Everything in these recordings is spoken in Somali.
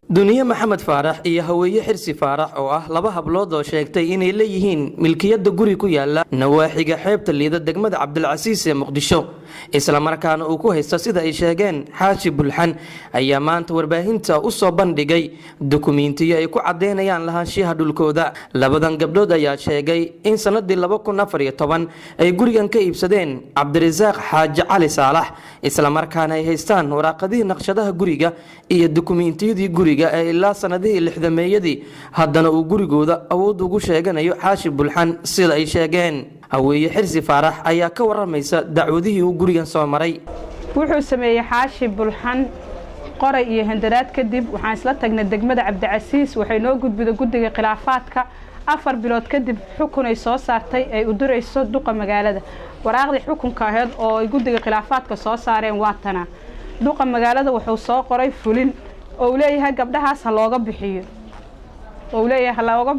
دنيا محمد فارح iyo haweeye xirsi faarax oo ah laba hablood oo sheegtay inay leeyihiin milkiyada guri ku yaala nawaaxiga xeebta liida degmada Cabdilcasiis ee Muqdisho isla markaana uu ku haysto sida ay sheegeen Xaashi Bulxan ayaa maanta warbaahinta u soo bandhigay dukumeentiyo ay ku cadeynayaan lahaanshiyaha dhulkooda labadan gabdhood ayaa sheegay in sanadii 2014 ay gurigan ka iibsadeen Cabdirasaaq Xaaji Cali Saalax isla markaana ay haystaan waraaqadii naqshadaha guriga iyo dukumeentiyadii guriga ilaa sanadihii 60meeyadii haddana uu gurigooda awood ugu sheeganayo Xaashi Bulxan sida ay sheegeen haweeye xirsi faarax ayaa ka waramaysa dacwadihii uu gurigan soo maray wuxuu sameeyay Xaashi Bulxan qoray iyo handaraad kadib waxaan isla tagnay degmada Cabdilcasiis waxay noo gudbiday guddiga khilaafaadka 4 bilood kadib xukun ay soo saartay ay u dirayso duqa magaalada waraaqdii xukunka ahayd oo ay guddiga khilaafaadka soo saareen waatana duqa magaalada wuxuu soo qoray fulin oo leeyahay gabdhahaas ha looga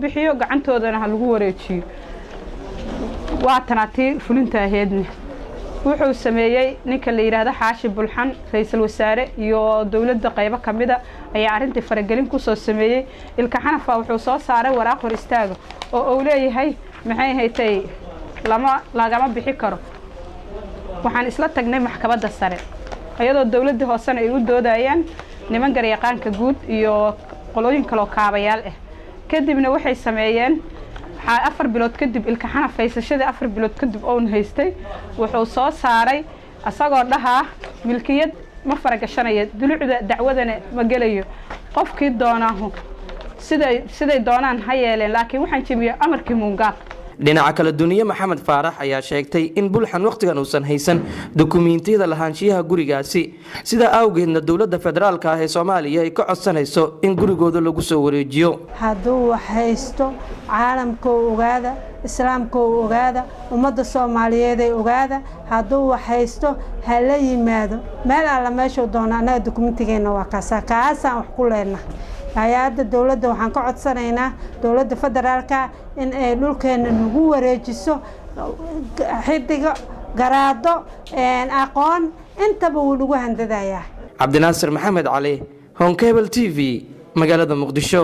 bixiyo gacantoodana ha lagu wareejiyo waatana tii fulinta ahaydna wuxuu sameeyay ninka la yiraahdo Xaashi Bulxan ra'iisul wasaare iyo dawladda qaybo kamida ayaa arintii faragelin ku soo sameeyay ilka xanafa wuxuu soo saaray waraaq hor istaago oo uu leeyahay maxay haytay lagama bixi karo waxaan isla tagnay maxkamadda sare ayadoo dawladda hoosana ay u doodayaan niman garyaqaanka guud iyo qolooyin kale oo kaabayaal ah kadibna waxay sameeyeen 4 bilood kadib ilka xanafaysashada 4 bilood kadib oo haystay wuxuu soo saaray asagoo dhahaa milkiyad ma faragashanaya dulucda dacwadana ma galayo qofkii doonaahu siday doonaan ha yeeleen laakiin waxaan jimiyay amarkii muungaab dhinaca kale Duniya Maxamed Faarax ayaa sheegtay in Bulxan waqtigan uusan haysan dukumeentiyada lahaanshiyaha gurigaasi sida awgeedna dawladda federaalka ah ee Soomaaliya ay ka codsanayso in gurigooda lagu soo wareejiyo hadduu haysto caalamka ogaada islaamka ogaada ummadda Soomaaliyeed ay ogaada hadduu haysto hala yimaado meel alla meesha doonana dukumeentigeena waa kaasaan wax ku leenahay hay'adda dawladda waxaan ka codsanaynaa dawladda federaalka in ay dhulkeena nagu wareejiso xidiga garaado aqoon intaba uu lagu handadayaa Cabdinaasir Maxamed Cali Home Cable TV magaalada Muqdisho.